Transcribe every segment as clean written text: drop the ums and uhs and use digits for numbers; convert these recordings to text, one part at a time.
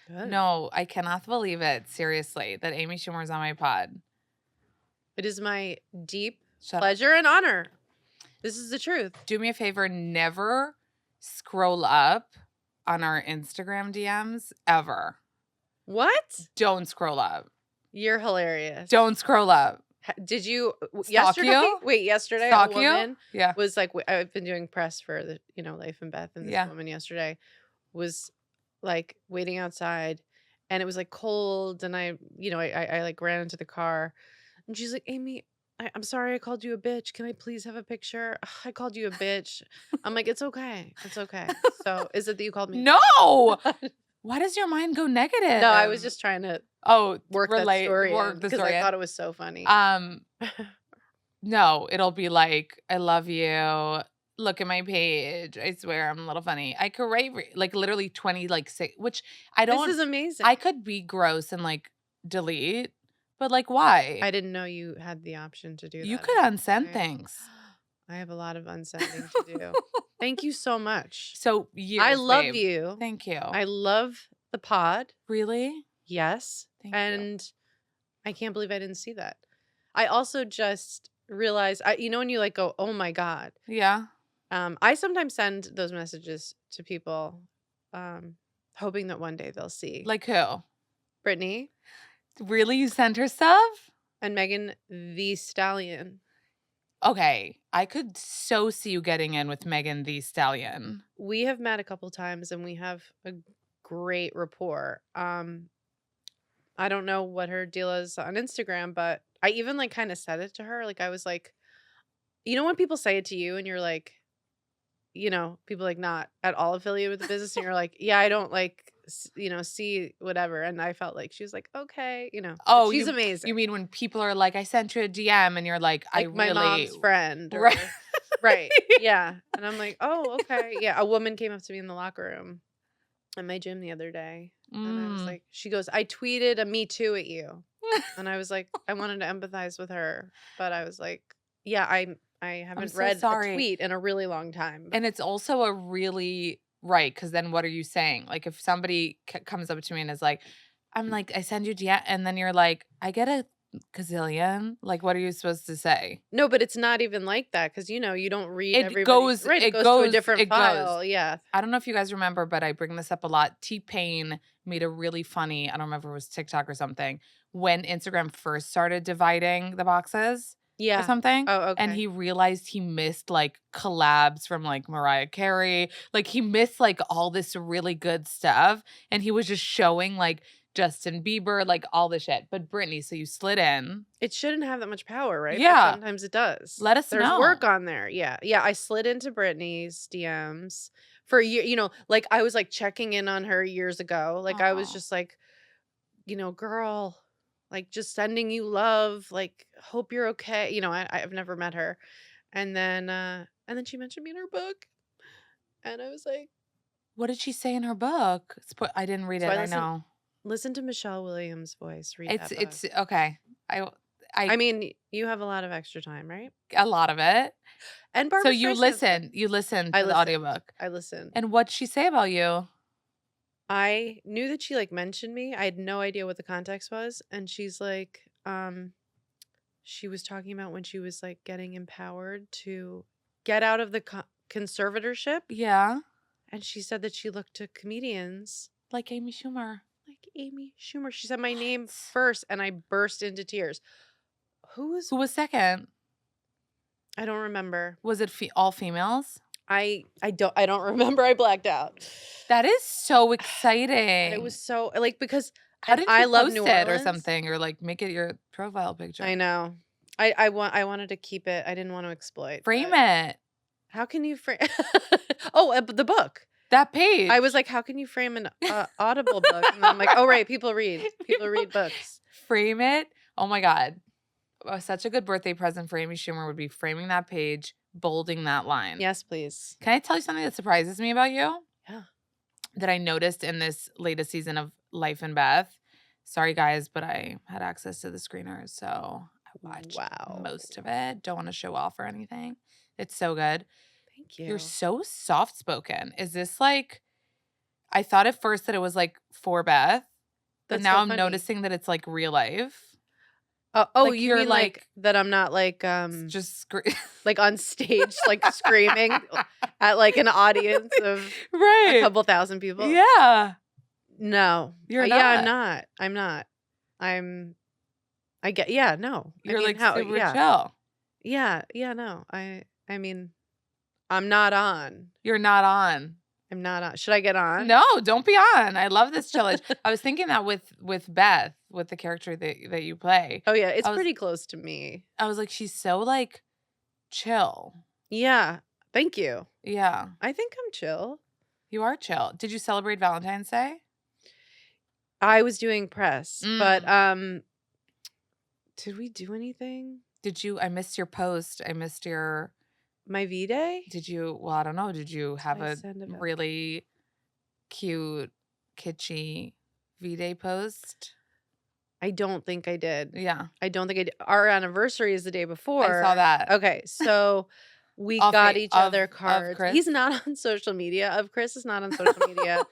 Good. No, I cannot believe it. Seriously, that Amy Schumer's on my pod. It is my deep Shut up. pleasure and honor. This is the truth. Do me a favor, never scroll up on our Instagram DMs ever. What? Don't scroll up. You're hilarious. Don't scroll up. Did you Stalk yesterday? you? Wait, yesterday Stalk a you? woman Yeah. was like, I've been doing press for the Life and Beth, and this Yeah. woman yesterday was like waiting outside, and it was like cold, and I like ran into the car, and she's like, Amy, I'm sorry I called you a bitch. Can I please have a picture? Ugh, I called you a bitch. I'm like, it's okay. It's okay. So is it that you called me? No. Why does your mind go negative? No, I was just trying to work that story because I thought it was so funny. No, it'll be like, I love you. Look at my page. I swear I'm a little funny. I could write like literally 20, like which I don't. This is amazing. I could be gross and like delete, but like why? I didn't know you had the option to do that. You could unsend things. I have a lot of unsending to do. Thank you so much. So I love you. Thank you. I love the pod. Really? Yes. Thank you. I can't believe I didn't see that. I also just realized, when you like go, oh my God. Yeah. I sometimes send those messages to people, hoping that one day they'll see. Like who? Brittany. Really? You sent her stuff? And Megan the Stallion. Okay. I could so see you getting in with Megan the Stallion. We have met a couple times and we have a great rapport. I don't know what her deal is on Instagram, but I even like kind of said it to her. Like I was like, when people say it to you and you're like, people like not at all affiliated with the business and you're like, yeah, I don't like, see whatever. And I felt like she was like, okay, Oh, she's amazing. You mean when people are like, I sent you a DM and you're like, I my really. mom's friend. Or, Right. Right. Yeah. And I'm like, oh, okay. Yeah. A woman came up to me in the locker room at my gym the other day. And I was like, she goes, I tweeted a me too at you. And I was like, I wanted to empathize with her. But I was like, yeah, I haven't read a tweet in a really long time. And it's also a really, right, because then what are you saying? Like if somebody comes up to me and is like, I'm like, I send you DM, and then you're like, I get a gazillion. Like, what are you supposed to say? No, but it's not even like that because, you don't read everybody. It goes to a different file. Yeah. I don't know if you guys remember, but I bring this up a lot. T-Pain made a really funny, I don't remember if it was TikTok or something, when Instagram first started dividing the boxes. Yeah. Or something. Oh, okay. And he realized he missed like collabs from like Mariah Carey. Like he missed like all this really good stuff. And he was just showing like Justin Bieber, like all the shit. But Britney, so you slid in. It shouldn't have that much power, right? Yeah. But sometimes it does. Let us know. There's work on there. Yeah. Yeah. I slid into Britney's DMs for a year, like I was like checking in on her years ago. Like I was just like, girl, like just sending you love, like hope you're okay. I've never met her. And then she mentioned me in her book. And I was like, what did she say in her book? I didn't read it. I know. Listen to Michelle Williams' voice. Read that book. It's okay. I mean, you have a lot of extra time, right? A lot of it. And Barbara So you listened to the audiobook. I listened. And what'd she say about you? I knew that she like mentioned me. I had no idea what the context was. And she's like, she was talking about when she was like getting empowered to get out of the conservatorship. Yeah. And she said that she looked to comedians. Like Amy Schumer. She said my name first and I burst into tears. Who was second? I don't remember. Was it all females? I don't remember. I blacked out. That is so exciting. It was so like because how did you I love post New it Orleans or something or like make it your profile picture? I know. I wanted to keep it. I didn't want to exploit. Frame it. How can you frame? Oh, the book. That page. I was like, how can you frame an Audible book? And I'm like, oh right, people read books. Frame it. Oh my God. Such a good birthday present for Amy Schumer would be framing that page, bolding that line. Yes, please. Can I tell you something that surprises me about you? Yeah. That I noticed in this latest season of Life and Beth. Sorry, guys, but I had access to the screeners, so I watched most of it. Don't want to show off or anything. It's so good. Thank you. You're so soft-spoken. Is this like I thought at first that it was, like, for Beth, but That's now so I'm funny. noticing that it's, like, real life. Oh, Like, you you're, mean, like, like, that I'm not, just like, on stage, like, screaming at, like, an audience of a Right. couple thousand people? Yeah. No. You're Yeah, I'm not. not. I'm not. I'm I get yeah, no. I You're, mean, like, how super yeah. chill. Yeah, no. I mean, I'm not on. You're not on. I'm not on. Should I get on? No, don't be on. I love this chillage. I was thinking that with Beth, with the character that you play. Oh, yeah, it's I was pretty close to me. I was like, she's so, like, chill. Yeah. Thank you. Yeah. I think I'm chill. You are chill. Did you celebrate Valentine's Day? I was doing press, but, Mm. did we do anything? Did you I missed your post. I missed your My V-Day? well, I don't know. Did you Did have I a send a really cute, kitschy V-Day post? I don't think I did. Yeah. I don't think I did. Our anniversary is the day I before. saw that. Okay, so we Off got a each other of cards. Chris? He's not on social media. Chris is not on social media.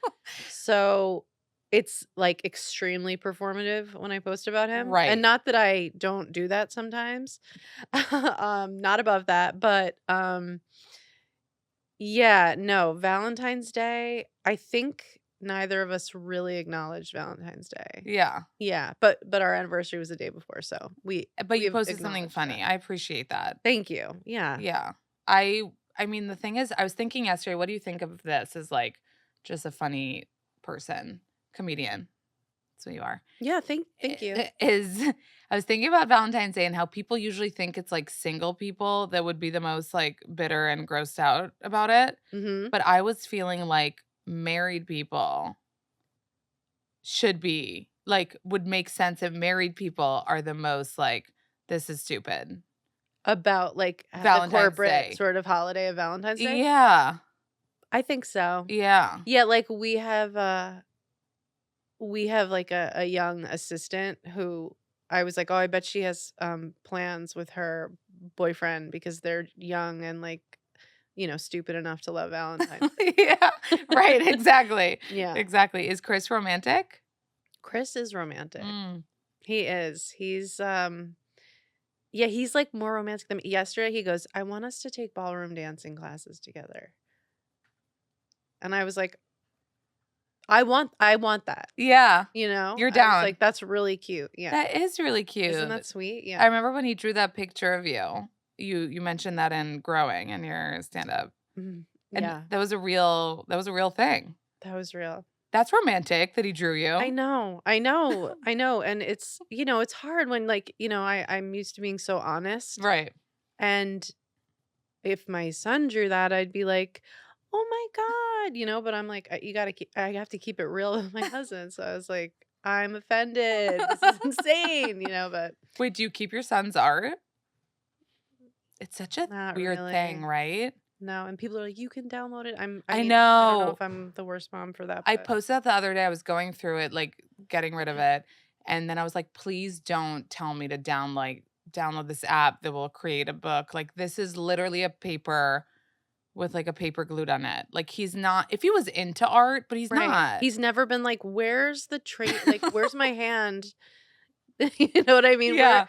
So it's like extremely performative when I post about him. And Right. not that I don't do that sometimes. Not above that, but yeah, no, Valentine's Day, I think neither of us really acknowledged Valentine's Day. Yeah. Yeah, but our anniversary was the day before, so But you we've posted something acknowledged funny. that. I appreciate that. Thank you. Yeah. Yeah. I mean, the thing is, I was thinking yesterday, what do you think of this as, like, just a funny person, comedian? That's what you are. Yeah, thank you. Is I was thinking about Valentine's Day and how people usually think it's, like, single people that would be the most, like, bitter and grossed out about it, Mhm. but I was feeling like married people should be like, would make sense if married people are the most, like, "This is stupid." About, like, the Valentine's corporate Day. sort of holiday of Valentine's Day? Yeah. I think so. Yeah. Yeah, like, we have, like, a young assistant who I was like, "Oh, I bet she has, plans with her boyfriend because they're young and, like, stupid enough to love Valentine's." Yeah. Right, exactly. Yeah. Exactly. Is Chris romantic? Chris is romantic. Mm. He is. Yeah, he's, like, more romantic than me. Yesterday, he goes, "I want us to take ballroom dancing classes together." And I was like, I want that, Yeah. you know? You're I was down. like, "That's really cute." Yeah. That is really Isn't that cute. sweet? I Yeah. remember when he drew that picture of you. You mentioned that in Growing in your stand-up, Mhm. and Yeah. that was a real thing. That was real. That's romantic that he drew I you. know. I know. I know, and it's hard when, like, I'm used to being so honest, Right. and if my son drew that, I'd be like, "Oh my god," but I'm like, I have to keep it real with my husband." So I was like, "I'm offended. This is insane," but Wait, do you keep your son's art? It's such a not weird thing, really. right? No, and people are like, "You can download it." I I mean, I don't know know. if I'm the worst mom for that, I but posted that the other day. I was going through it, like, getting rid of it, and then I was like, "Please don't tell me to download this app that will create a book." Like, this is literally a paper with, like, a paper glued on it. Like, he's not if he was into art, but he's right. not. He's never been like, "Where's the trait? Like, where's my hand?" You know what I mean? Yeah.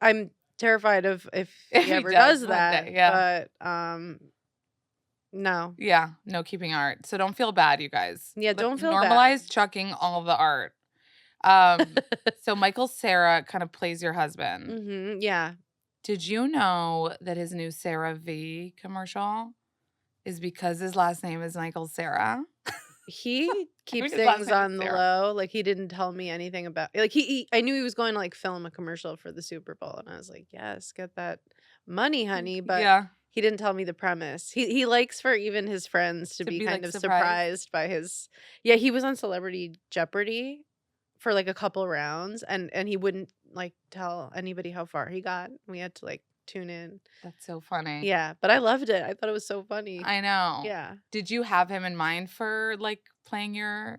I'm terrified of if If he he ever does does one that, day, yeah. but, no. Yeah, no keeping art. So don't feel bad, you guys. Yeah, Let don't feel bad. normalize chucking all the art. Um, so Michael Cera kind of plays your husband. Mhm, yeah. Did you know that his new CeraVe commercial is because his last name is Michael Cera? He I mean, keeps his last things name is on the Cera. low, like, he didn't tell me anything about like, I knew he was going to, like, film a commercial for the Super Bowl, and I was like, "Yes, get that money, honey," but Yeah, he didn't tell me the premise. He likes for even his friends to to be be, kind like, of surprised. surprised by his Yeah, he was on Celebrity Jeopardy for, like, a couple rounds, and he wouldn't, like, tell anybody how far he got. We had to, like, tune in. That's so funny. Yeah, but I loved it. I thought it was so funny. I know. Yeah. Did you have him in mind for, like, playing Yeah,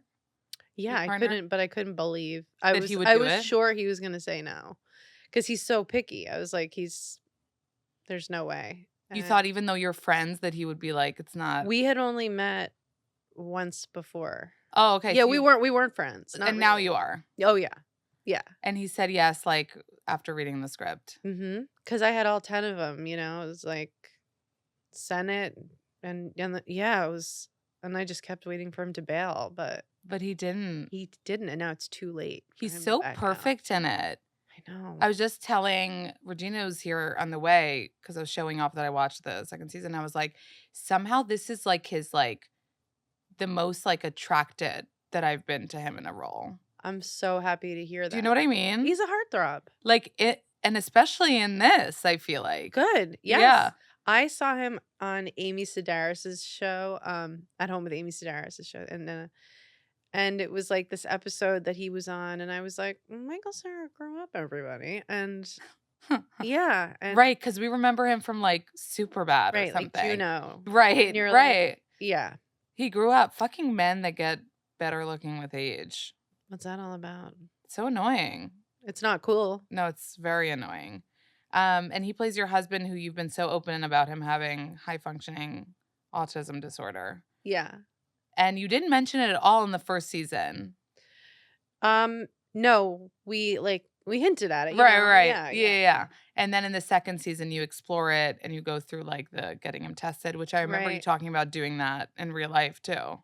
your partner? I couldn't believe. I That was he would I do was it? sure he was gonna say no, because he's so picky. I was like, there's no way. You And thought even though you're friends that he would be like, "It's not." we had only met once before. Oh, okay, Yeah, so we weren't friends, not and now really. you are. Oh, yeah. Yeah. And he said yes, like, after reading the script. Because I had all 10 of them. It was like, Senate yeah, it was, and I just kept waiting for him to bail, but But he didn't. he didn't, and now it's too late for He's him to so back out. perfect in it. I know. I was just telling Regina was here on the way because I was showing off that I watched the second season. I was like, somehow this is like his like the most like attracted that I've been to him in a role. I'm so happy to hear Do you know that. what I mean? He's a heartthrob. Like it, and especially in this, I feel like. Good. Yeah. Yes. I saw him on Amy Sedaris's show, At Home with Amy Sedaris's show, and it was like this episode that he was on, and I was like, Michael Cera grew up, everybody, and yeah, and Right, because we remember him from like Superbad or right, like something. Juno, and Right, you're like, right. yeah, He grew up. Fucking men that get better looking with age. what's that all about? So annoying. It's not cool. No, it's very annoying. And he plays your husband who you've been so open about him having high functioning autism disorder. Yeah. And you didn't mention it at all in the first season. No, we hinted at it, Right, right. Yeah, Yeah, yeah, yeah, yeah. And then in the second season you explore it and you go through like the getting him tested, which I remember you right. talking about doing that in real life too.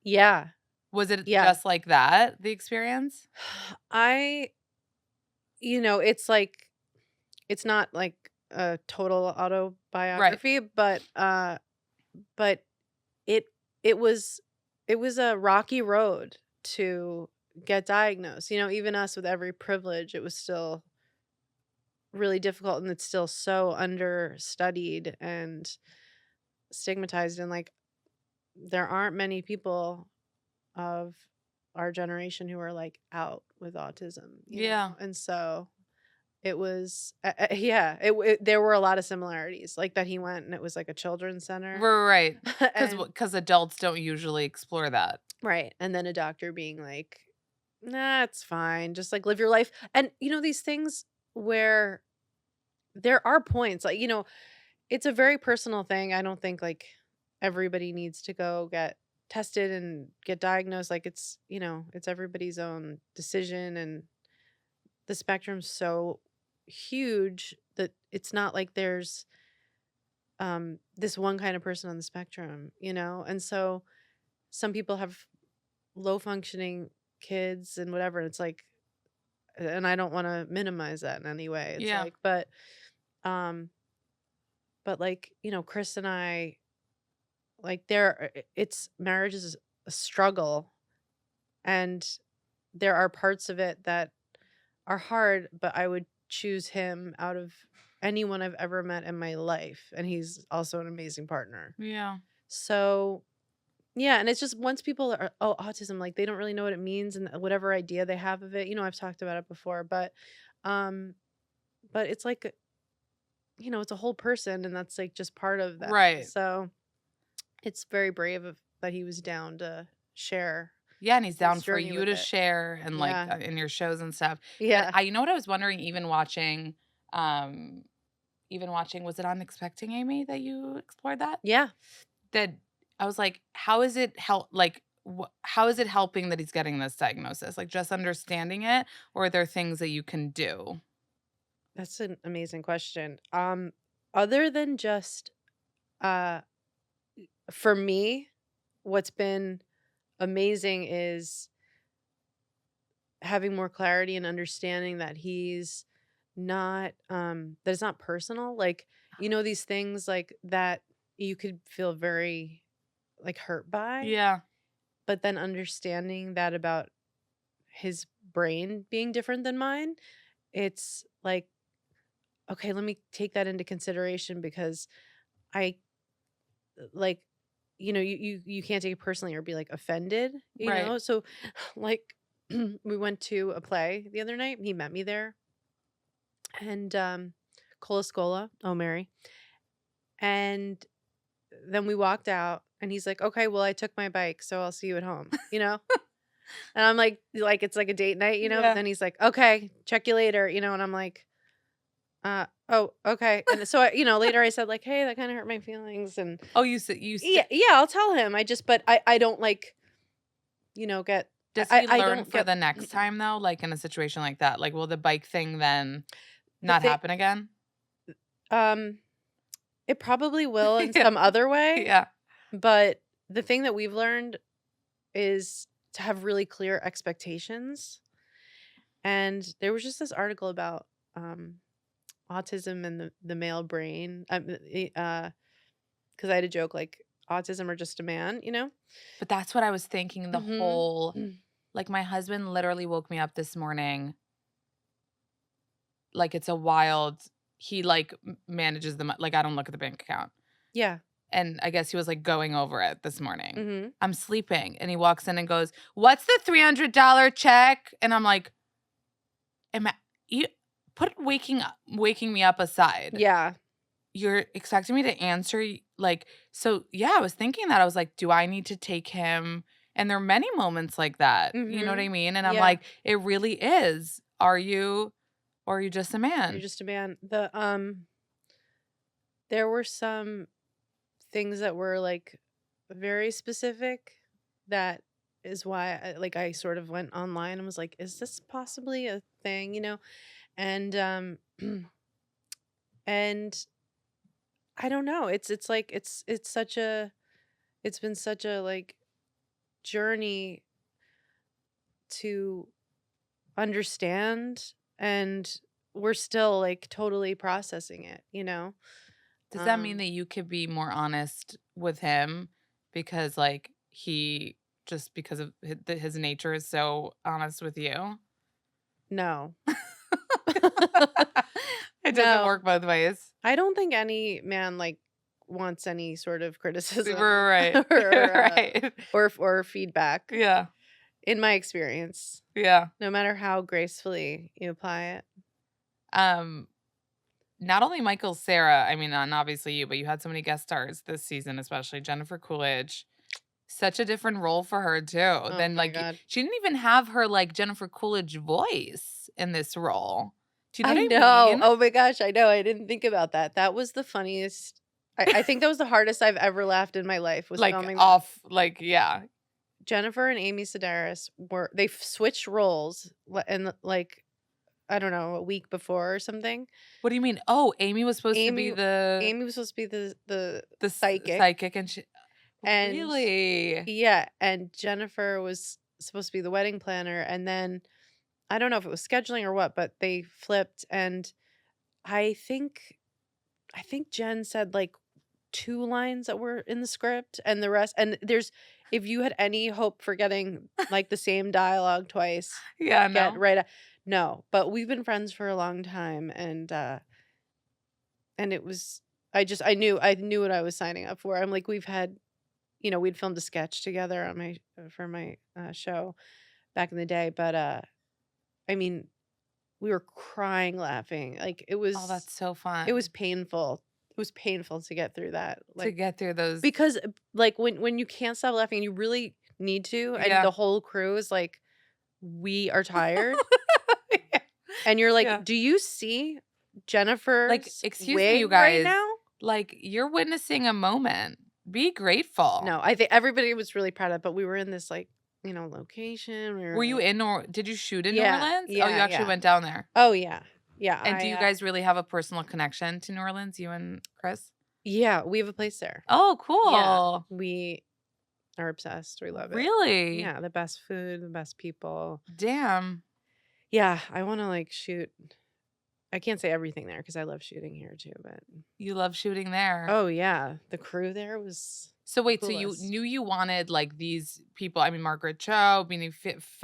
Yeah, Was it yeah. just like that, the experience? I, it's like it's not like a total Right. autobiography, but it it was it was a rocky road to get diagnosed. Even us with every privilege, it was still really difficult, and it's still so understudied and stigmatized, and like there aren't many people of our generation who are like out with autism, Yeah. and so it was, yeah, there were a lot of similarities, like that he went and it was like a children's center, Right. and Because adults don't usually explore that. right, and then a doctor being like, "Nah, it's fine. Just like live your life." And these things where there are points, like it's a very personal thing. I don't think like everybody needs to go get tested and get diagnosed. Like it's everybody's own decision, and the spectrum's so huge that it's not like there's this one kind of person on the spectrum, and so some people have low functioning kids and whatever, and it's like, and I don't want to minimize that in any way. It's Yeah. like, um but like, Chris and I, like, it's marriage is a struggle, and there are parts of it that are hard, but I would choose him out of anyone I've ever met in my life, and he's also an amazing partner. Yeah. So, yeah, and it's just once people are, oh, autism, like they don't really know what it means and whatever idea they have of it. I've talked about it before, um but it's like, it's a whole person, and that's like just part of that. Right. So, it's very brave that he was down to share Yeah, and he's down his for journey you with to it. share and like Yeah. in your shows and stuff. But Yeah. I, you know what I was wondering, um, even watching, was it on Expecting Amy that you explored that? Yeah. That I was like, how is it help? Like, how is it helping that he's getting this diagnosis? Like, just understanding it, or are there things that you can do? That's an amazing question. Other than just uh for me, what's been amazing is having more clarity and understanding that he's not that it's not personal. Like, these things like that you could feel very like hurt by, Yeah. but then understanding that about his brain being different than mine, it's like, okay, let me take that into consideration, because I like, you can't take it personally or be like offended, Right. So like we went to a play the other night. He met me there, and Cola Scola, oh Mary. And then we walked out, and he's like, "Okay, well, I took my bike, so I'll see you at home." And I'm like it's like a date night, but Yeah. then he's like, "Okay, check you later," and I'm like, Oh, okay. And so later I said like, "Hey, that kind of hurt my feelings." And Oh, you said. yeah, yeah, I'll tell him. But I don't like, get Does he I learn don't for get the next time though, like, in a situation like that? Like, will the bike thing then the not thing. happen again? Um, it probably will in Yeah, some other way, yeah. but the thing that we've learned is to have really clear expectations. And there was just this article about um autism and the male brain. Because I had a joke like autism or just a man. But that's what I was thinking the Mhm. whole like, my husband literally woke me up this morning, like, it's a wild he, like, manages the like, I don't look at the bank account, Yeah. and I guess he was, like, going over it this morning. Mhm. I'm sleeping, and he walks in and goes, "What's the $300 check?" And I'm like, "Am I you put waking me up aside. Yeah. You're expecting me to answer like so yeah, I was thinking that. I was like, "Do I need to take him?" And there are many moments like that. You know what I Mhm. mean? And I'm Yeah. like, "It really is. Are you or are you just a You're man?" just a man. There were some things that were like very specific. That is why I sort of went online and was like, is this possibly a thing? And and I don't know. It's like it's such a it's been such a like journey to understand, and we're still like totally processing it. Does that mean Um that you could be more honest with him because like he just because of his nature is so honest with you? no. It doesn't No. work both ways. I don't think any man like wants any sort of criticism Right. or Right. or feedback Yeah. in my experience, Yeah. no matter how gracefully you apply it. Um, Not only Michael Sarah, I mean, and obviously you, but you had so many guest stars this season, especially Jennifer Coolidge. Such a different role for her too. Oh Then my like god. she didn't even have her like Jennifer Coolidge voice in this role. Do you know I what I know. mean? Oh my gosh, I know. I didn't think about that. That was the funniest. I think that was the hardest I've ever laughed in my life was Like filming that. off, like yeah, Jennifer and Amy Sedaris switched roles and like I don't know, a week before or something. what do you mean? Oh, Amy was supposed to be Amy Amy was supposed to be the psychic, psychic, and she and really, yeah, and Jennifer was supposed to be the wedding planner, and then I don't know if it was scheduling or what, but they flipped. And I think I think Jen said like 2 lines that were in the script, and the rest, and there's if you had any hope for getting like the same dialogue twice, yeah, get no, right. No, but we've been friends for a long time, and it was I knew what I was signing up for. I'm like, we'd filmed a sketch together on my for my show back in the day, but I mean, we were crying laughing. Like oh, that's so it was fun painful. It was painful to get through that. to Like get through those. because like when you can't stop laughing and you really need to, and Yeah, the whole crew is like, we are tired, and you're like, yeah. do you see Like, Jennifer's excuse me, wig you right guys. now? Like, you're witnessing a moment. Be grateful. No, I think everybody was really proud of it, but we were in this like, location. We were Were you like, in Nor did you shoot in New yeah, Orleans? Oh, you yeah, actually yeah. went down there. Oh yeah. Yeah, And do you guys really have a personal connection to New Orleans, you and Chris? yeah, we have a place there. Oh, Yeah. cool. We are obsessed. We love it. Really? Yeah, the best food, the best people. Damn. Yeah, I want to like shoot. I can't say everything there because I love shooting here too, but You love shooting there. oh yeah, the crew there was So the wait, so you coolest. knew you wanted, like, these people I mean, Margaret Cho, Beanie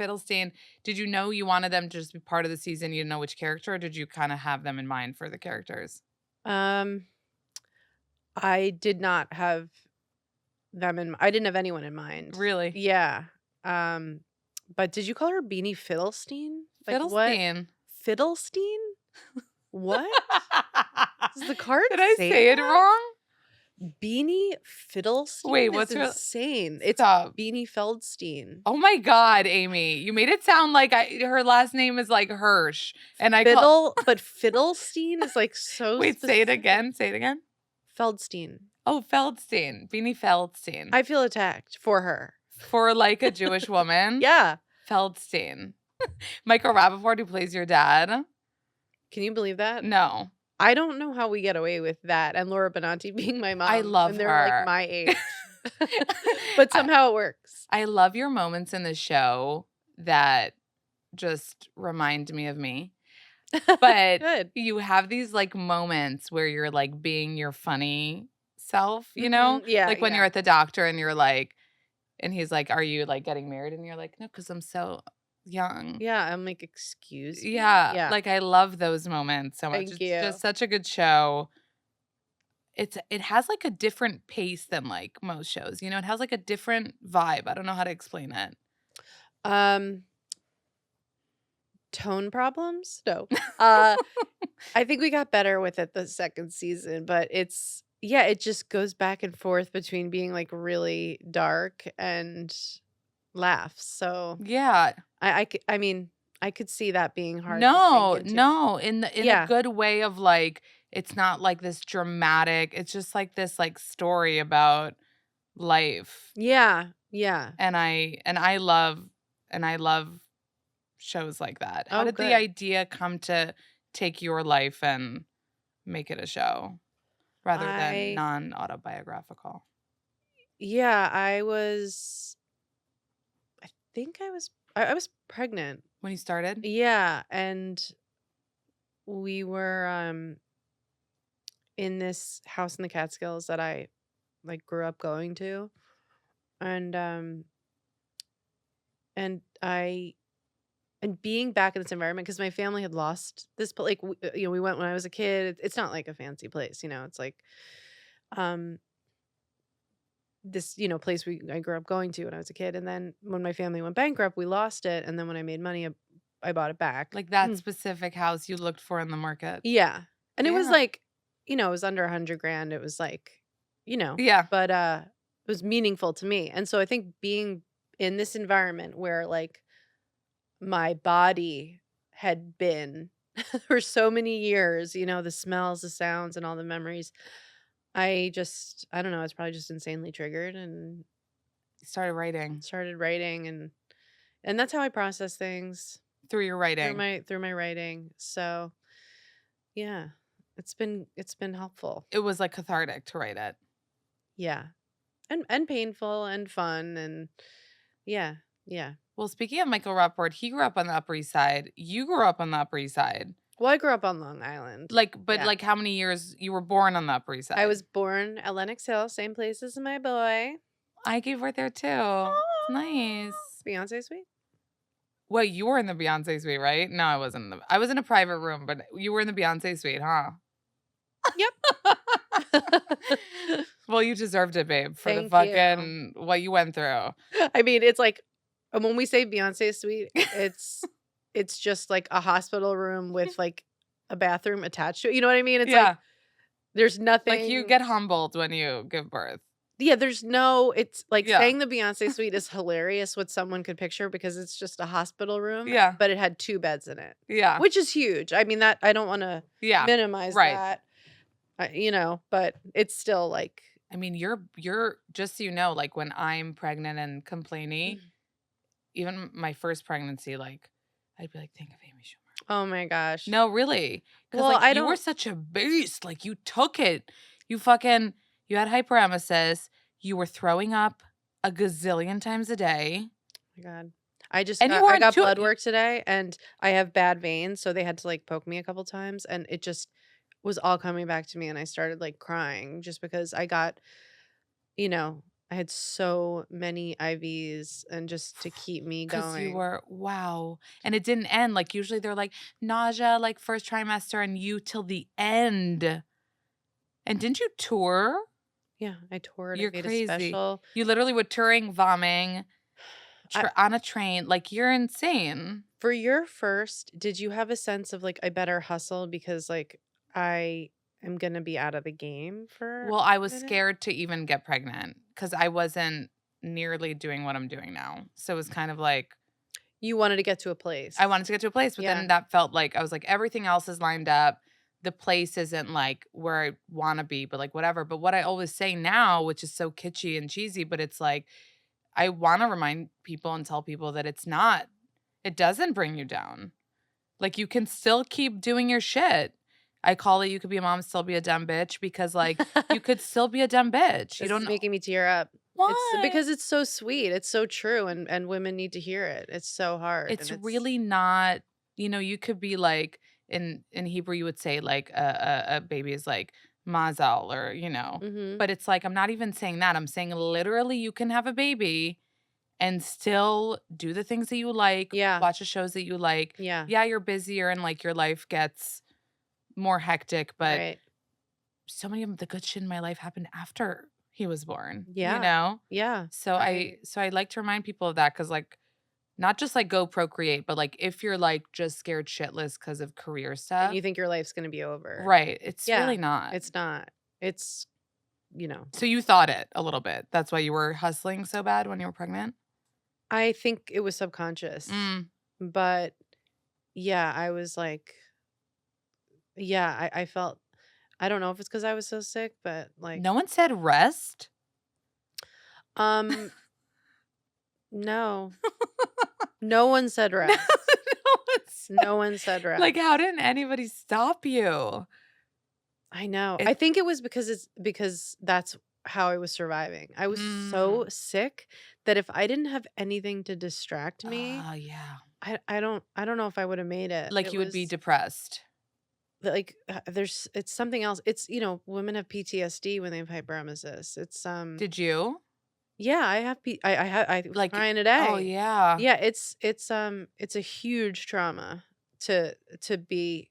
Fiddlestein. Did you know you wanted them to just be part of the season? You didn't know which character, or did you kinda have them in mind for the characters? Um, I did not have I didn't have anyone in mind. Really? Yeah. Um, but did you call her Beanie Fiddlestein? Like what? Fiddlestein. Fiddlestein? What? Does the card Did I say say it that? wrong? Beanie Wait, Fiddlestein is what's her insane. It's stop. Beanie Feldstein. Oh my god, Amy. You made it sound like her last name is like Hirsch, and I call But Fiddlestein is, like, so Wait, say it specific. again, say it again. Feldstein. Oh, Feldstein, Beanie Feldstein. I feel attacked for her. For, like, a Jewish woman? Yeah. Feldstein. Michael Rappaport, who plays your dad? Can you believe that? No. I don't know how we get away with that, and Laura Benanti being my I mom, love and they're, like, her. my age. But I somehow it works. I love your moments in the show that just remind me of me. But Good. you have these, like, moments where you're, like, being your funny self, you know? Yeah, Like, when yeah. you're at the doctor and you're like and he's like, "Are you, like, getting married?" And you're like, "No, because 'cause I'm so young." Yeah, I'm like, "Excuse me?" Yeah, Yeah. like, I love those moments so much. Thank It's you. just such a good show. It has, like, a different pace than, like, most shows, you know? It has, like, a different vibe. I don't know how to explain it. Um, Tone problems? No. Uh, I think we got better with it the 2nd season, but it just goes back and forth between being, like, really dark and laughs, so Yeah. I mean, I could see that being hard to sink No, into. no, in a Yeah. good way of, like, it's not, like, this dramatic it's just, like, this, like, story about life, Yeah, yeah. and I love shows like that. How Oh, did the good. idea come to take your life and make it a show rather than I non-autobiographical? Yeah, I think I was pregnant. When you started? Yeah, and we were, in this house in the Catskills that I, like, grew up going to, and, and I and being back in this environment because my family had lost this pla like, we went when I was a kid. It's not, like, a fancy place, it's, like, um, this, place I grew up going to when I was a kid, and then when my family went bankrupt, we lost it, and then when I made money, I bought it back. Like, that specific house you looked for in the market? Yeah. And it was Yeah. like, it was under 100 grand. It was like, Yeah. but it was meaningful to me. And so I think being in this environment where like my body had been for so many years, the smells, the sounds, and all the memories, I don't know, I was probably just insanely triggered and You started writing started writing and that's how I process things through your writing. through my writing. So yeah, it's been helpful. It was, like, cathartic to write it. Yeah. And painful and fun and yeah, yeah. Well, speaking of Michael Rappaport, he grew up on the Upper East Side. You grew up on the Upper East Side. Well, I grew up on Long Island. But, Yeah. like, how many years you were born on the Upper East Side? I was born at Lenox Hill, same place as my boy. I gave birth there too. It's nice. Beyonce suite? Well, you were in the Beyonce suite, right? No, I was in a private room, but you were in the Beyonce suite, huh? Yep. Well, you deserved it, babe, for the Thank you. fucking what you went through. I mean, it's like when we say Beyonce suite, it's just like a hospital room with like a bathroom attached to it. You know what I mean? It's like Yeah, there's like, you nothing. get humbled when you give birth. Yeah, it's like Yeah, saying the Beyonce suite is hilarious what someone could picture because it's just a hospital room, yeah, but it had 2 beds in it, yeah, which is huge. I mean, that I don't wanna yeah, minimize right. that, but it's still like I mean, you're just so you know, like, when I'm pregnant and complainy, even my first pregnancy, like, I'd be like, "Think of Amy Schumer." oh my gosh. No, really, because Well, like, I you were don't such a beast, like, you took it. You had hyperemesis, you were throwing up a gazillion times a day, my god. and you I weren't got too blood work today, and I have bad veins, so they had to, like, poke me a couple times, and it just was all coming back to me, and I started, like, crying just because you know, I had so many IVs and just to keep me because you going. were wow, and it didn't end, like, usually they're like, nausea, like, first trimester, and you till the end. And didn't you tour? Yeah, I toured, I You're made a crazy. special. You literally were touring, vomiting, I on a train, like, you're insane. For your first, did you have a sense of, like, I better hustle because, like, I am gonna be out of the game for Well, I a was minute. scared to even get pregnant because I wasn't nearly doing what I'm doing now. So it was kind of like You wanted to get to a I place. wanted to get to a place, but Yeah. then that felt like I was like, everything else is lined up. The place isn't like where I want to be, but like whatever. But what I always say now, which is so kitschy and cheesy, but it's like, I want to remind people and tell people that it's not, it doesn't bring you down. Like you can still keep doing your shit. I call it you could be a mom, still be a dumb bitch because like you could still be a dumb bitch. You This don't is know making me tear up. It's why. because it's so sweet. It's so true, and women need to hear it. It's so hard, and It's it's really not, you could be like in Hebrew you would say like a baby is like mazal or, Mhm. but it's like I'm not even saying that. I'm saying literally you can have a baby and still do the things that you like, Yeah. watch the shows that you like. Yeah. Yeah, you're busier and like your life gets more hectic, but Right. so many of the good shit in my life happened after he was born, you Yeah. know? Yeah. So I like to remind people of that cuz like not just like go procreate, but like if you're like just scared shitless because of career And stuff. you think your life's gonna be over. Right. It's Yeah. really not. It's not. It's, you know, So you thought it a little bit. That's why you were hustling so bad when you were pregnant? I think it was subconscious, Mm. but yeah, I was like, yeah, I felt, I don't know if it's because I was so sick, but like, No one said rest? um, no, no one said No, rest. no one said No one said like, rest. how didn't anybody stop you? I know. It I think it was because that's how I was surviving. I was so mm. sick that if I didn't have anything to distract me, Oh, yeah. I don't know if I would have made it. Like It you would be was depressed. like there's it's something else. It's, women have PTSD when they have hyperemesis. It's Did you? yeah, I have I was Like crying oh, today. yeah. Yeah, it's a huge trauma to be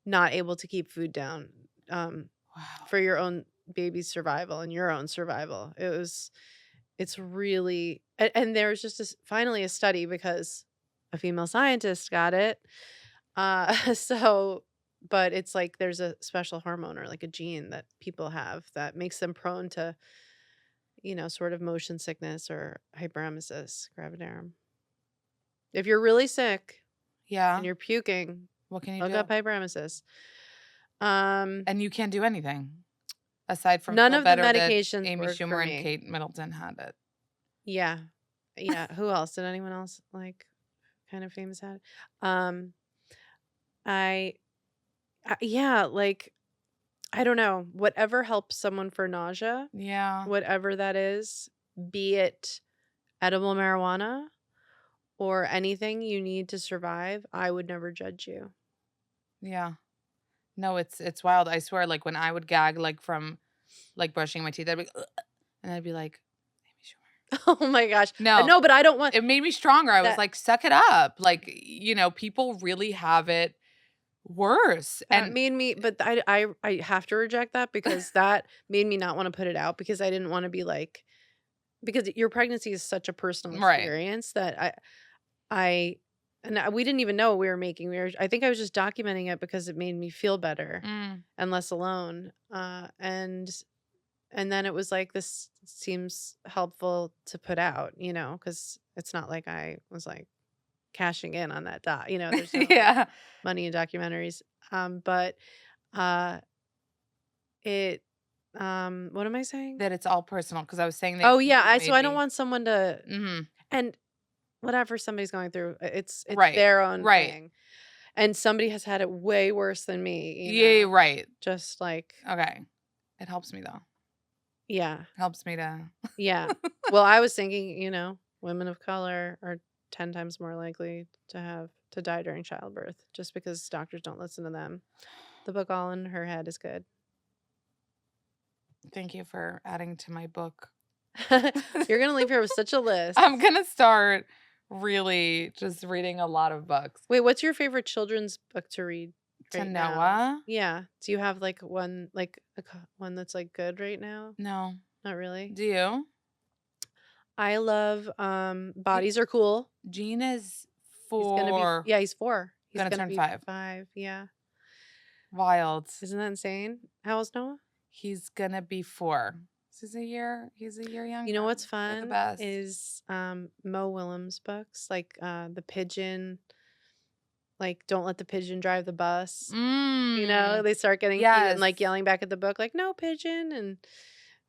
not able to keep food down. Um Wow. for your own baby's survival and your own survival. It's really, and there was just finally a study because a female scientist got it. So, but it's like there's a special hormone or like a gene that people have that makes them prone to, sort of motion sickness or hyperemesis gravidarum. If you're really sick and Yeah. you're puking, What can you look up do? hyperemesis. Um, And you can't do anything aside from None feel of the better that medications Amy work for Schumer and me. Kate Middleton had it. Yeah. Yeah, who else? Did anyone else, like, kind of famous had it? Um, I yeah, like, I don't know, whatever helps someone for nausea, Yeah. whatever that is, be it edible marijuana or anything you need to survive, I would never judge you. Yeah. No, it's wild. I swear, like when I would gag like from like brushing my teeth, I'd be "Ugh," and I'd be like, Amy Schumer. Oh my gosh. No, No, but I don't want it made me stronger. I was that like, suck it up. Like, people really have it worse. that And made me, but I have to reject that because that made me not wanna put it out because I didn't wanna be like, because your pregnancy is such a personal right. experience that I and we didn't even know what we were making. I think I was just documenting it because it made me feel better Mm, and less alone. And then it was like, this seems helpful to put out, because it's not like I was like cashing in on that there's no like yeah. money in documentaries. But uh it what am I saying? That it's all personal because I was saying that Oh yeah, you so made I don't me. want someone to, Mhm. and whatever somebody's going through, it's Right. their own Right. thing. And somebody has had it way worse than me, Yeah, right. just like, Okay. It helps me though. yeah, Helps me to yeah. Well, I was thinking, women of color are 10 times more likely to die during childbirth just because doctors don't listen to them. The book All in Her Head is good. thank you for adding to my book. You're gonna leave here with such a list. I'm gonna start really just reading a lot of books. Wait, what's your favorite children's book to read To right now? Noah? Yeah. Do you have like one, like one that's like good right now? No. Not really. Do you? I love Ge- Bodies Are Cool. Gene is He's gonna be 4, yeah, he's 4. He's gonna gonna turn be 5. 5, yeah. Wild. Isn't that insane? How old's Noah? He's gonna be 4. He's a year You know younger. what's They're the fun best. is Mo Willems' books, like the pigeon, like Don't Let the Pigeon Drive the Bus. Mm. They start getting cute and Yes. like yelling back at the book, like no pigeon,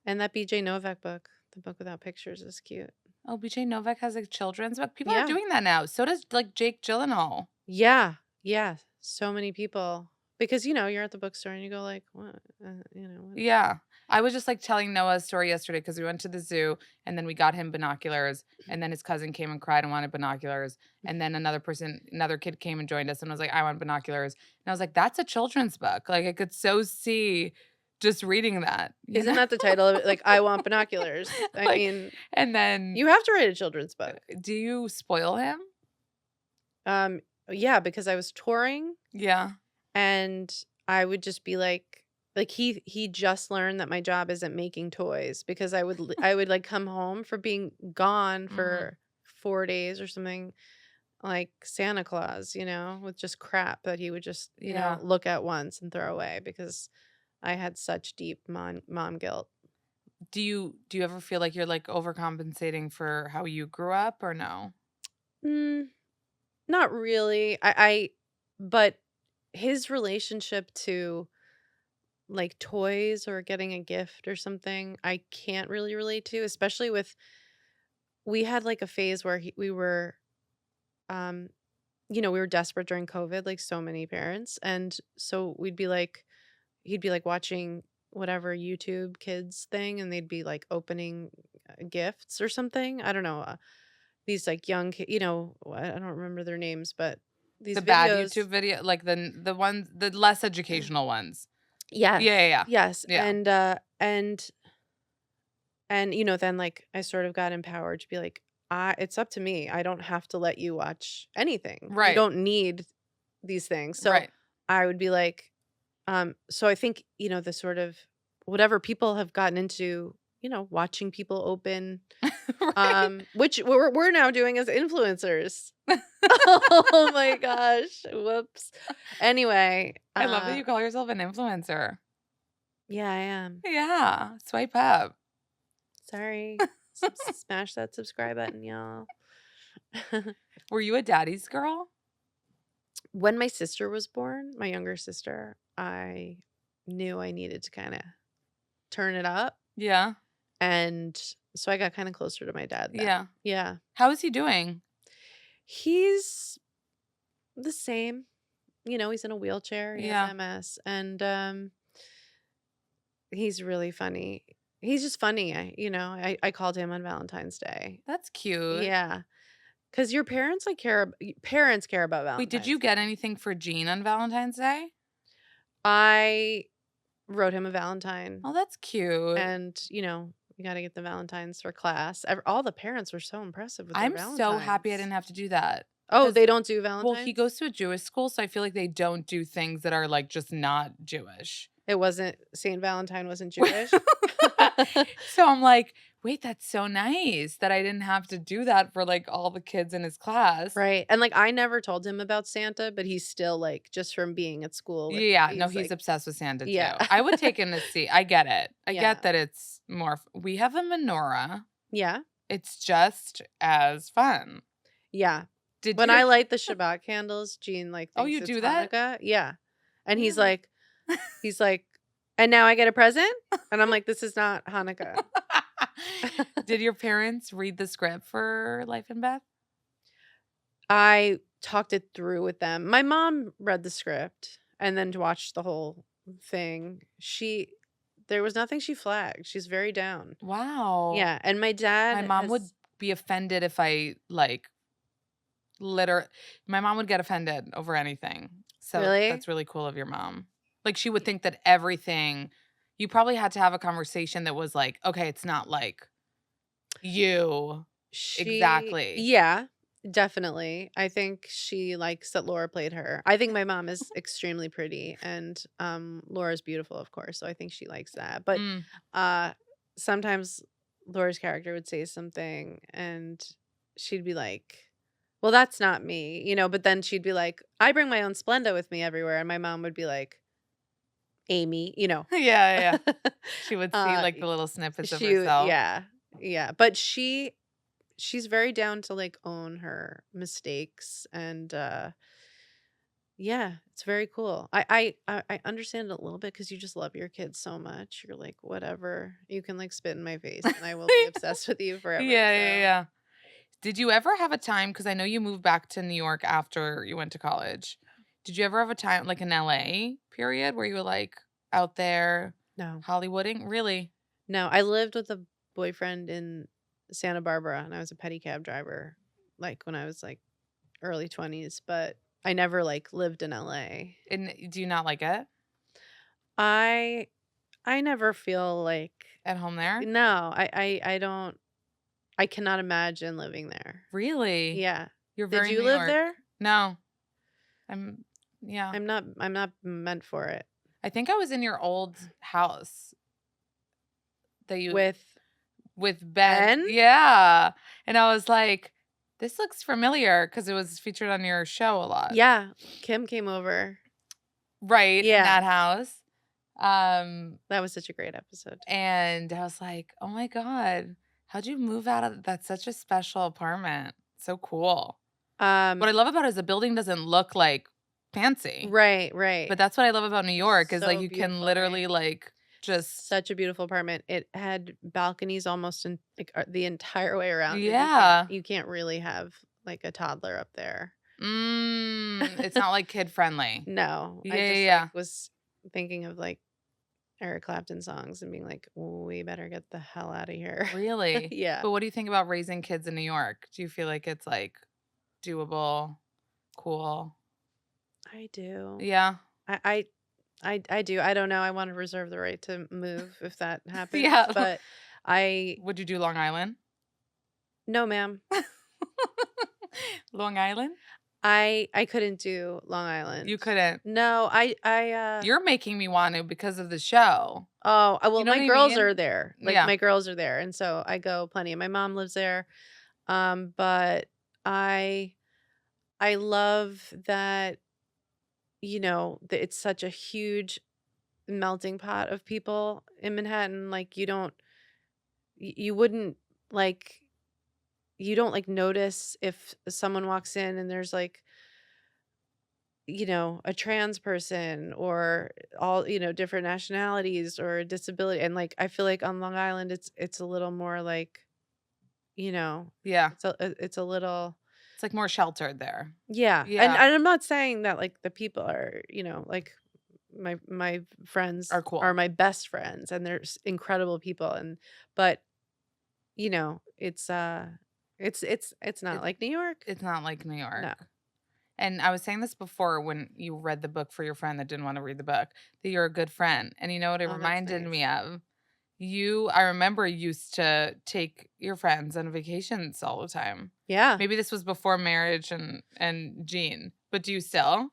and that BJ Novak book, the book without pictures, is cute. Oh, BJ Novak has a children's book. People are Yeah, doing that now. So does like Jake Gyllenhaal. yeah, yeah. So many people because you're at the bookstore and you go like, what, what? Yeah. I was just like telling Noah a story yesterday because we went to the zoo and then we got him binoculars and then his cousin came and cried and wanted binoculars. And then another kid came and joined us and was like, I want binoculars. And I was like, that's a children's book. Like I could so see just reading that, you Isn't know? that the title of it? Like, I want binoculars. I Like, mean, and then you have to write a children's book. do you spoil him? Yeah, because I was touring Yeah. and I would just be like he just learned that my job isn't making toys because I would like come home for being gone Mm, for 4 days or something like Santa Claus, with just crap that he would just, yeah. look at once and throw away because I had such deep mom guilt. Do you ever feel like you're like overcompensating for how you grew up or no? Mm, not really. But his relationship to like toys or getting a gift or something, I can't really relate to, especially with we had like a phase where we were um we were desperate during COVID like so many parents, and so he'd be like watching whatever YouTube kids thing and they'd be like opening gifts or something. I don't know. These like young I don't remember their names, but The these bad YouTube videos. video, like the ones, the less educational ones. Yes. Yeah, yeah, yeah. Yes. Yeah. And then like I sort of got empowered to be like, it's up to me. I don't have to let you watch anything. You Right. don't need these things. So Right. I would be like, so I think, the sort of whatever people have gotten into, watching people open, Right. which we're now doing as influencers. Oh my gosh. Whoops. Anyway, I love that you call yourself an influencer. yeah, I am. Yeah. Swipe up. Sorry. Smash that subscribe button, y'all. Were you a daddy's girl? When my sister was born, my younger sister, I knew I needed to kind of turn it up. Yeah. And so I got kind of closer to my dad then. Yeah. Yeah. How is he doing? He's the same. He's in a wheelchair. He Yeah. has MS. And he's really funny. He's just funny. I called him on Valentine's Day. That's cute. Yeah. Because your parents parents care about Wait, did Valentine's you Day. get anything for Jean on Valentine's Day? I wrote him a Valentine. Oh, that's cute. And, you got to get the Valentines for class. All the parents were so impressive with their I'm so happy I Valentines. didn't have to do that. Oh, 'Cause- they don't do Well, Valentines? he goes to a Jewish school, so I feel like they don't do things that are like just not Jewish. It wasn't, Saint Valentine wasn't Jewish. So I'm like, wait, that's so nice that I didn't have to do that for like all the kids in his class. Right. And like I never told him about Santa, but he's still like just from being at school. Yeah, no, he's like, obsessed with Santa yeah. too. I would take him to see. I get it. I Yeah. get that it's more. We have a menorah. Yeah. It's just as fun. Yeah. Did When you? I light the Shabbat candles, Gene like Oh, thinks you it's do that? Hanukkah. Yeah. And he's Really? like, and now I get a present? And I'm like, this is not Hanukkah. Did your parents read the script for Life and Beth? I talked it through with them. My mom read the script and then watched the whole thing. There was nothing she flagged. She's very down. Wow. Yeah, and my dad My mom would be offended if I like my mom would get offended over anything. So Really? that's really cool of your mom. Like she would think that everything you probably had to have a conversation that was like, okay, it's not like you. Exactly. Yeah, definitely. I think she likes that Laura played her. I think my mom is extremely pretty and Laura's beautiful, of course. So I think she likes that. But sometimes Laura's character would say something and she'd be like, well, that's not me, but then she'd be like, I bring my own Splenda with me everywhere. And my mom would be like, Amy, you know. Yeah, yeah, yeah. She would see, like, Y the little snippets of she herself. yeah, yeah, but she's very down to, like, own her mistakes, and, yeah, it's very cool. I understand it a little bit because you just love your kids so much. You're like, "Whatever, you can, like, spit in my face, and I will be obsessed with you forever," Yeah, yeah, so yeah. Did you ever have a time, because I know you moved back to New York after you went to college. Did you ever have a time, like, in LA period where you were, like, out there no. Hollywooding? Really? No, I lived with a boyfriend in Santa Barbara, and I was a pedicab driver, like, when I was, like, early 20s, but I never, like, lived in LA. And do you not like it I I never feel like at home there? no, I don't I cannot imagine living there. Really? Yeah. You're Did very you New live York. there? No. I'm yeah. I'm not meant for it. I think I was in your old house that you With with Ben. Ben? Yeah. And I was like, "This looks familiar," because it was featured on your show a lot. Yeah, Kim came over. Right, in Yeah, that house. Um, that was such a great episode. and I was like, "Oh my god, how'd you move out of that's such a special apartment. So cool." Um, What I love about it is the building doesn't look, like, fancy, right, right. but that's what I love about New York is, like, So you can beautiful, right? literally, like, just Such a beautiful apartment. It had balconies almost in like, the entire way around it. yeah. You can't really have, like, a toddler up there. It's not, like, kid friendly. No, Yeah, I yeah, just, like, yeah. was thinking of, like, Eric Clapton songs and being like, "We better get the hell out of here." Really? Yeah, But what do you think about raising kids in New York? Do you feel like it's, like, doable, cool? I do. Yeah. I I I do. I don't know. I wanna reserve the right to move if that happens, Yeah. but I Would you do Long Island? no, ma'am. Long Island? I couldn't do Long You Island. couldn't. No, You're making me want to because of the show. well, You know my what I girls are mean? there. Like, Yeah. my girls are there, and so I go plenty. My mom lives there, but I I love that, that it's such a huge melting pot of people in Manhattan. Like, you wouldn't, like you don't, like, notice if someone walks in and there's, like, a trans person or all, different nationalities or a disability. And, like, I feel like on Long Island, it's a little more like, you know, Yeah. it's a little It's, like, more sheltered there. yeah. And Yeah. I'm not saying that, like, the people are, like my friends Are cool. are my best friends and they're incredible people, but it's not It like New York. it's not like New York. No. And I was saying this before when you read the book for your friend that didn't wanna read the book, that you're a good friend, and you know what it Oh, that's reminded me nice. of? I remember used to take your friends on vacations all the time. Yeah. Maybe this was before marriage and Gene, but do you still?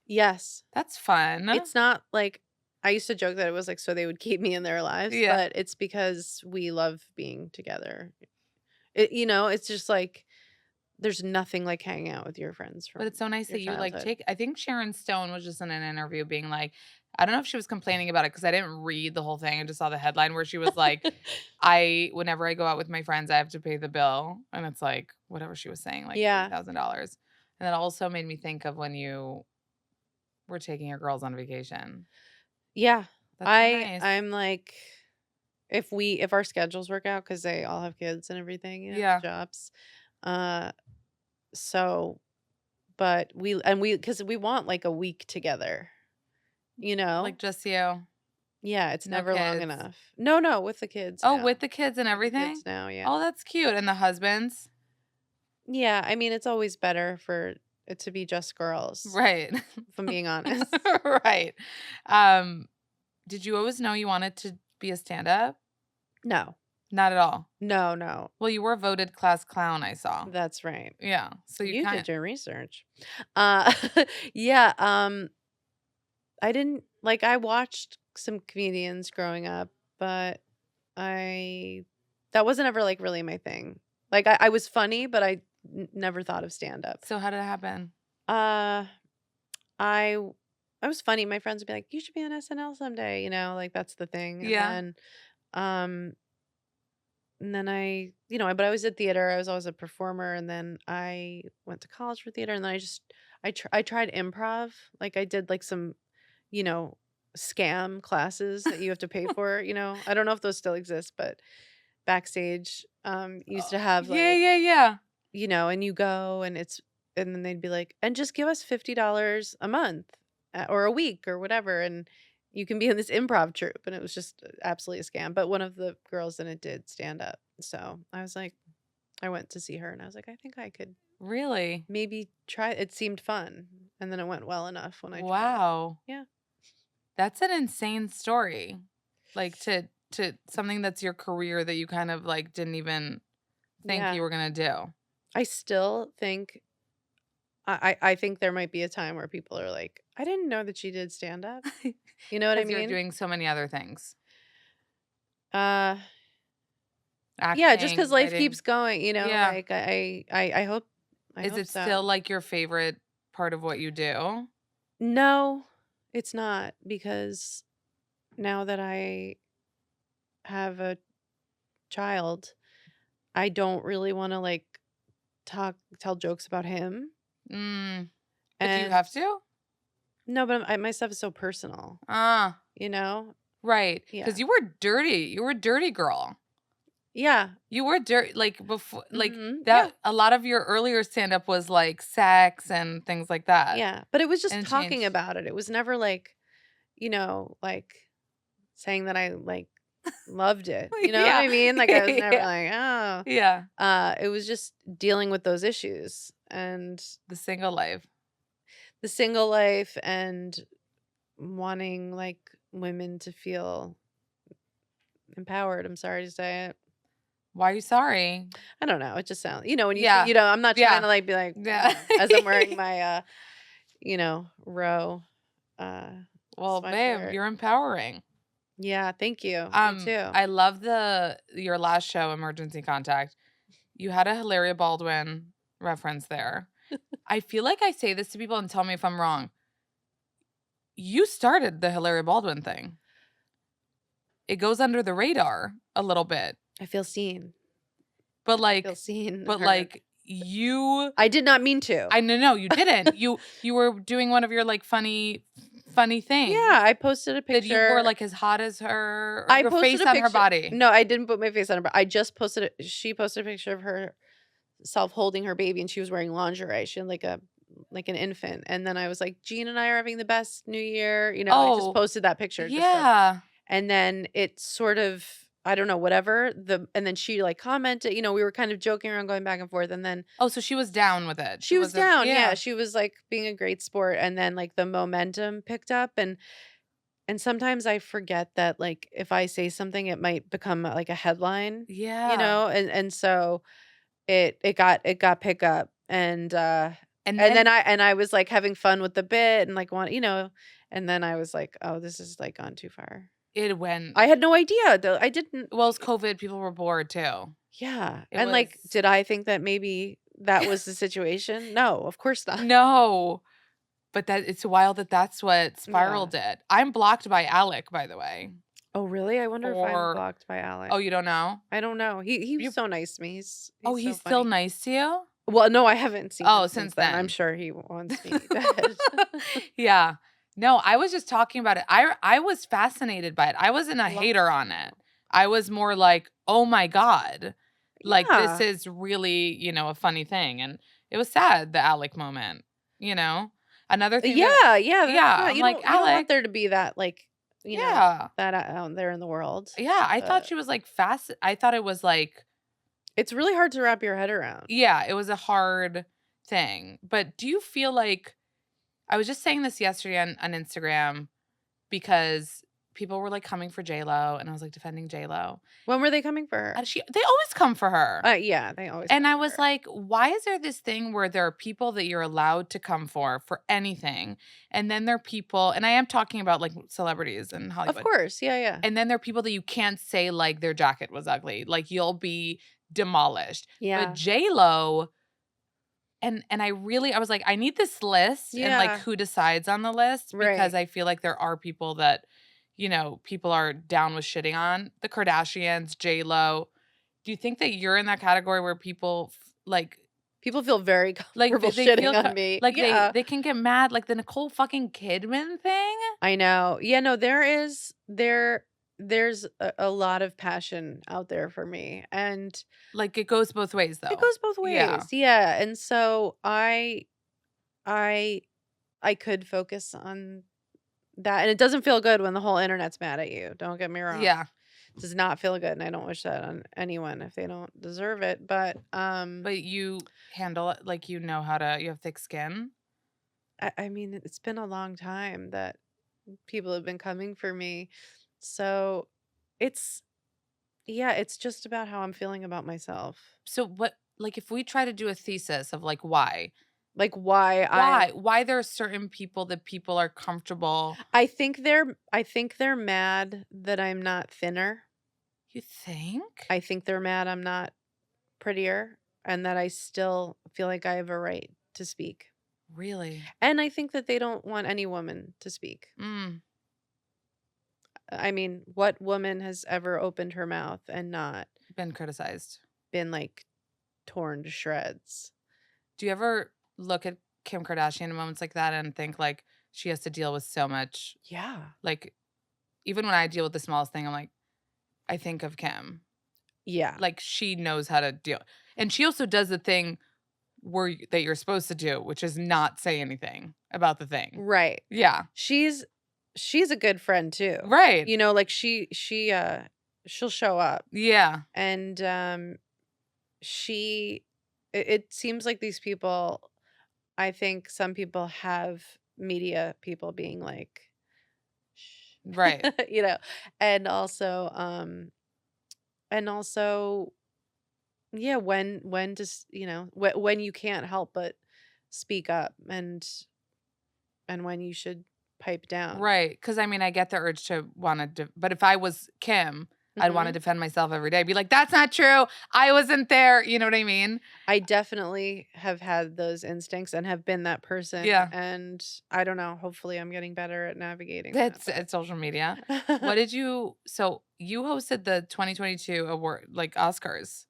Yes. That's fun. It's not like I used to joke that it was, like, so they would keep me in their lives, Yeah. but it's because we love being together. It's just, like, there's nothing like hanging out with your friends But from it's so nice your that you, like, childhood. take I think Sharon Stone was just in an interview being like I don't know if she was complaining about it because I didn't read the whole thing, I just saw the headline where she was like, "I whenever I go out with my friends, I have to pay the bill," and it's like, whatever she was saying, like Yeah. $8,000. And that also made me think of when you were taking your girls on vacation. Yeah. That's so nice. I'm like, if our schedules work out, because they all have kids and everything, Yeah, jobs, uh, so but we because we want, like, a week together, you know? like, just you, Yeah, it's no never long kids. enough. No, no, with the kids Oh, now. with the kids and With the everything? kids now, yeah. Oh, that's cute, and the husbands? Yeah, I mean, it's always better for it to be just girls, Right. if I'm being honest. Right. Um, did you always know you wanted to be a stand-up? No. Not at all. No, no. Well, you were voted class clown, I saw. That's right. Yeah, so you You kind did your research. Uh, yeah, I didn't like, I watched some comedians growing up, but I that wasn't ever, like, really my thing. Like, I was funny, but I never thought of stand-up. so how did it happen? Uh, I I was funny. My friends would be like, "You should be on SNL someday," like that's the thing. Yeah. Um, and then but I was at theater. I was always a performer, and then I went to college for theater, and then I tried improv. Like I did like some, you know, scam classes that you have to pay for. I don't know if those still exist, but backstage, used to have Yeah, like, yeah, yeah. and you go and then they'd be like, and just give us $50 a month or a week or whatever. And you can be in this improv troupe. And it was just absolutely a scam. But one of the girls in it did stand up. So I was like, I went to see her and I was like, I think I could Really? maybe try. It seemed fun. And then it went well enough when I tried it. Wow. Yeah. That's an insane story. Like to something that's your career that you kind of like didn't even think Yeah. you were gonna do. I still think I think there might be a time where people are like, I didn't know that she did stand up. You know what I Because you're mean? doing so many other things. Uh yeah, just because Acting, life keeps writing. going, Yeah. like I Is hope it still so. like your favorite part of what you do? No, it's not because now that I have a child, I don't really want to like tell jokes about him. Mm. But do you And have to? no, but my stuff is so personal, Ah, you know? right. Because Yeah. you were dirty. You were a dirty girl. Yeah. You were dirty, like before, like Yeah. that. A lot of your earlier stand up was like sex and things like that, Yeah. But it was just and it talking changed. about it. It was never like, like saying that I like loved it. You know what Yeah, I mean? Like I was never yeah, like, oh. yeah. It was just dealing with those issues and The single life. the single life and wanting like women to feel empowered. I'm sorry to say it. Why are you sorry? I don't know. It just sounds, when you say, Yeah, I'm not trying yeah, to like be like, yeah. as I'm wearing my, row, Well, babe, sweatshirt. you're empowering. Yeah. Thank you. You too. I love your last show, Emergency Contact. You had a Hilaria Baldwin reference there. I feel like I say this to people and tell me if I'm wrong. You started the Hilaria Baldwin thing. It goes under the radar a little bit. I feel seen. But I feel like seen, but heard. like you I did not mean to. I no, you didn't. You were doing one of your like funny Yeah. things I posted a that you were picture. like as hot as her or I your posted face a on her picture. body. No, I didn't put my face on her, but I just posted it. She posted a picture of herself holding her baby and she was wearing lingerie. She had like an infant. And then I was like, Jean and I are having the best new year. I just Oh, posted that picture just to, yeah. and then it sort of, I don't know, whatever. And then she like commented, we were kind of joking around going back and forth. And then Oh, so she was down with it. She she was wasn't down. Yeah. yeah. She was like being a great sport. And then like the momentum picked up and sometimes I forget that, like, if I say something, it might become, like, a headline, Yeah. and so it got pick up, And and then then I was, like, having fun with the bit and, like, and then I was like, "Oh, this is, like, gone too far." it went I had no idea, though. I didn't well, it's COVID, people were bored too. Yeah, It and, was like, did I think that maybe that was the situation? No, of course not. no, but that it's wild that that's what Spiral Yeah. did. I'm blocked by Alec, by the way, Oh, really? I wonder if I'm for blocked by Alec. oh, you don't know? I don't know. He was You so nice to me. oh, He's so he's still funny. nice to you? Well, no, I haven't seen Oh, him since since then. I'm then. sure he wants me dead. Yeah. No, I was just talking about it. I was fascinated by it. I wasn't a Love hater on it. I was more like, "Oh my god. Like this Yeah. is really, a funny thing." And it was sad the Alec moment, you know? Another thing that Yeah, that's yeah, not I'm like, you don't want "Alec, there to be that, like, yeah. that out there in the world. Yeah, I thought But she was like fast I thought it was like it's really hard to wrap your head around. yeah, it was a hard thing. But do you feel like I was just saying this yesterday on Instagram because people were like coming for J-Lo and I was like defending J-Lo. When were they coming for her? And they always come for her. Yeah, they always And come I for was her. like, why is there this thing where there are people that you're allowed to come for anything? And then there are people, and I am talking about like celebrities in Of Hollywood. course, yeah. And then there are people that you can't say like their jacket was ugly. Like you'll be demolished. But Yeah. J-Lo And I was like, I need this list and like Yeah. who decides on the list because Right. I feel like there are people that, people are down with shitting on the Kardashians, J Lo. Do you think that you're in that category where people People feel very like comfortable they shitting feel on me. like Yeah. they can get mad like the Nicole fucking Kidman thing? I know. Yeah, no, there's a lot of passion out there for me, and Like it goes both ways it though. goes both Yeah. ways. Yeah, and so I I could focus on that, and it doesn't feel good when the whole internet's mad at you. Don't get me wrong. Yeah. It does not feel good, and I don't wish that on anyone if they don't deserve it. But But you handle it like you have thick skin. I mean, it's been a long time that people have been coming for me, so it's yeah, it's just about how I'm feeling about myself. So what like if we try to do a thesis of like why? Like why Why? I'm Why there are certain people that people are comfortable. I think they're mad that I'm not thinner. You think? I think they're mad I'm not prettier and that I still feel like I have a right to speak. Really? And I think that they don't want any woman to speak. Mm, I mean, what woman has ever opened her mouth and not been criticized. been like torn to shreds? Do you ever look at Kim Kardashian in moments like that and think like she has to deal with so much Yeah. like even when I deal with the smallest thing, I'm like, I think of Kim. Yeah. Like she knows how to deal. And she also does the thing that you're supposed to do, which is not say anything about the thing. Right. Yeah. She's she's a good friend too. Right. You know, like she'll show up Yeah. and she it seems like these people, I think some people have media people being like shh. Right. You know, and also and also yeah, when just, when you can't help but speak up and when you should pipe down. Right, because I mean, I get the urge to wanna but if I was Kim, I'd wanna Mhm. defend myself every day, be like, "That's not true, I wasn't there," you know what I mean? I definitely have had those instincts and have been that person, Yeah, and I don't know, hopefully I'm getting better at navigating that, that's it's social media. What but did you so you hosted the 2022 award like, Oscars,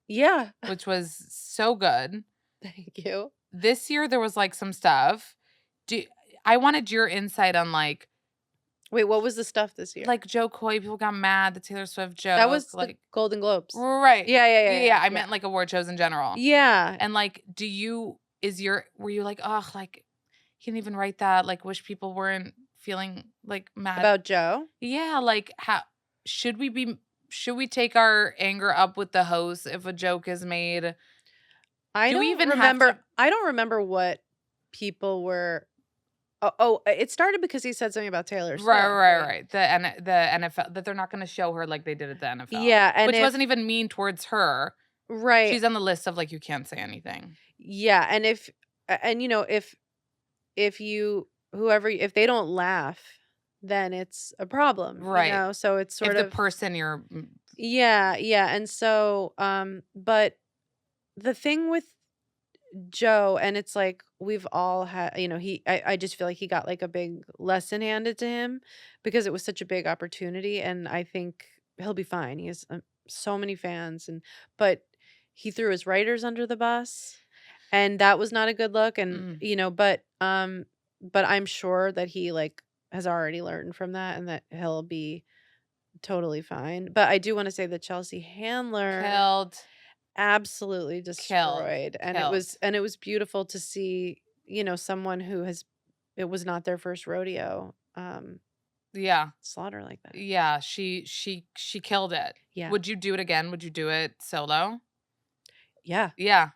yeah. which was so good. Thank you. This year, there was, like, some stuff. Do I wanted your insight on, Wait, what was the stuff this year? Joe Coy, people got mad, the Taylor Swift That joke, was the Golden Globes. right. Yeah, yeah, yeah, Yeah, yeah, I yeah. meant, like, award shows in general. Yeah. And, like, were you like, "Ugh, like, he didn't even write that, like, wish people weren't feeling, like, mad." About Joe? Yeah, like, how should we be should we take our anger up with the host if a joke is made? Do we even have to I don't remember what people were it started because he said something about Taylor Right, Swift, right, right? right. The NFL that they're not gonna show her like they did at the NFL, Yeah, and which wasn't if even mean towards her. right. She's on the list of, like, you can't say anything. Yeah, and if you if they don't laugh, then it's a problem, Right. So it's If sort the of person you're yeah, yeah, and so, but the thing with Joe, and it's like we've all had, I just feel like he got like a big lesson handed to him because it was such a big opportunity, and I think he'll be fine. He has so many fans, but he threw his writers under the bus, and that was not a good look. And mm, but I'm sure that he like has already learned from that, and that he'll be totally fine. But I do want to say that Chelsea Handler killed, absolutely killed, destroyed, and killed. it was beautiful to see, someone who has it was not their first rodeo, Yeah. slaughter like that. Yeah, she killed it. Yeah. Would you do it again? Would you do it solo? Yeah. Yeah.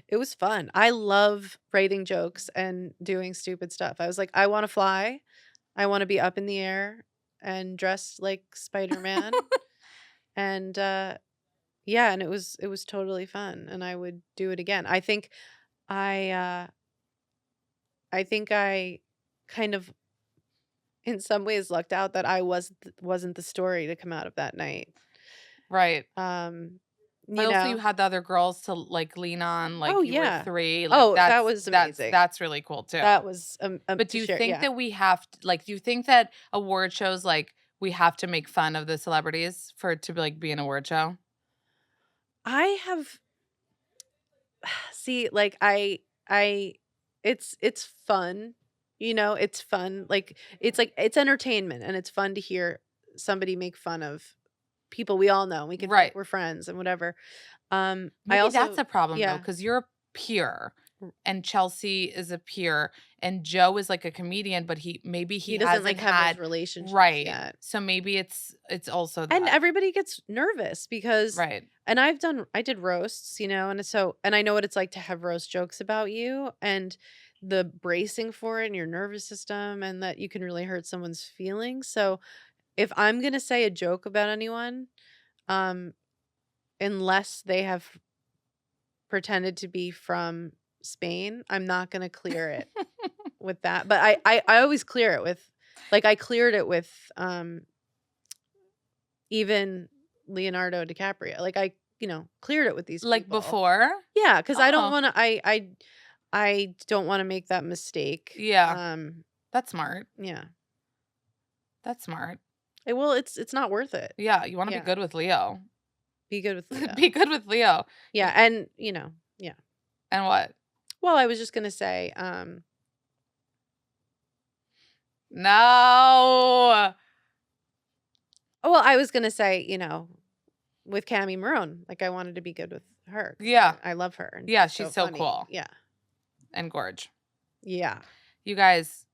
It was fun. I love writing jokes and doing stupid stuff. I was like, I wanna fly. I wanna be up in the air and dressed like Spider-Man, and, yeah, and it was totally fun, and I would do it again. I, uh I think I kind of in some ways lucked out that I wasn't the story to come out of that night. Right. Um, But you also you know? had the other girls to, like, lean on, Oh, like, you were yeah. 3, like, Oh, that was amazing. that's really cool too. That was, But do to you share, think yeah. that we have t like, do you think that award shows, like, we have to make fun of the celebrities for it to, like, be an award show? I have see, like, I it's fun, it's fun, like, it's entertainment, and it's fun to hear somebody make fun of people we all know, we can be like, Right. we're friends and whatever. I Maybe that's also a problem though, yeah. because 'cause you're a peer, R and Chelsea is a peer, and Joe is, like, a comedian, but he he doesn't, like, hasn't have those had. relationships Right. yet. So maybe it's also And that. everybody gets nervous because Right. and I did roasts, and I know what it's like to have roast jokes about you and the bracing for it and your nervous system and that you can really hurt someone's feelings. So if I'm gonna say a joke about anyone, um, unless they have pretended to be from Spain, I'm not gonna clear it with that. But I always clear it with I cleared it with even Leonardo DiCaprio. Cleared it with these Like, people. before? Yeah, because I don't Oh, wanna I don't wanna make that mistake. yeah. That's smart. Yeah. That's smart. Well, it's not worth it. Yeah, you wanna be Yeah. good with Leo. Be good with Leo. Be good with Leo. Yeah, and, yeah. And what? Well, I was just gonna say, No. well, I was gonna say, with Cammy Marone, like, I wanted to be good with her 'cause Yeah. I love her, and Yeah, she's she's so so funny. cool Yeah. and gorge. Yeah. You guys,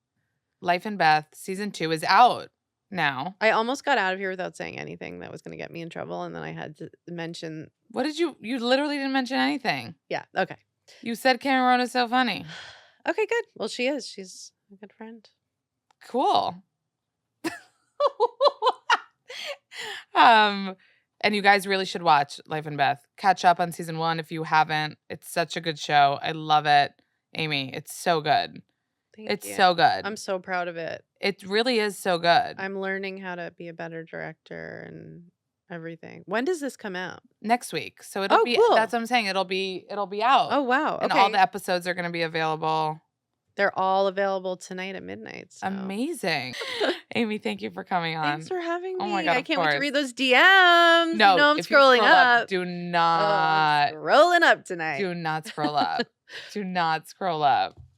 Life and Beth season 2 is out now. I almost got out of here without saying anything that was gonna get me in trouble, and then I had to mention What did you literally didn't mention anything. yeah, okay. You said Cameron is so funny. Okay, good. Well, she is. She's a good friend. Cool. Um, and you guys really should watch Life and Beth. Catch up on season 1 if you haven't. It's such a good show. I love it. Amy, it's so good. Thank It's you. so good. I'm so proud of it. It really is so good. I'm learning how to be a better director and everything. When does this come out? Next week. So it'll Oh, be cool. that's what I'm saying. It'll be out. Oh, wow. And all Okay. the episodes are gonna be available. They're all available tonight at midnight. So. Amazing. Amy, thank you for coming on. Thanks for having me. Oh my God, I of can't wait to course. read those DMs. No, I'm if you scrolling scroll up. do Oh, I'm not scrolling up tonight. do not scroll up. Do not scroll up.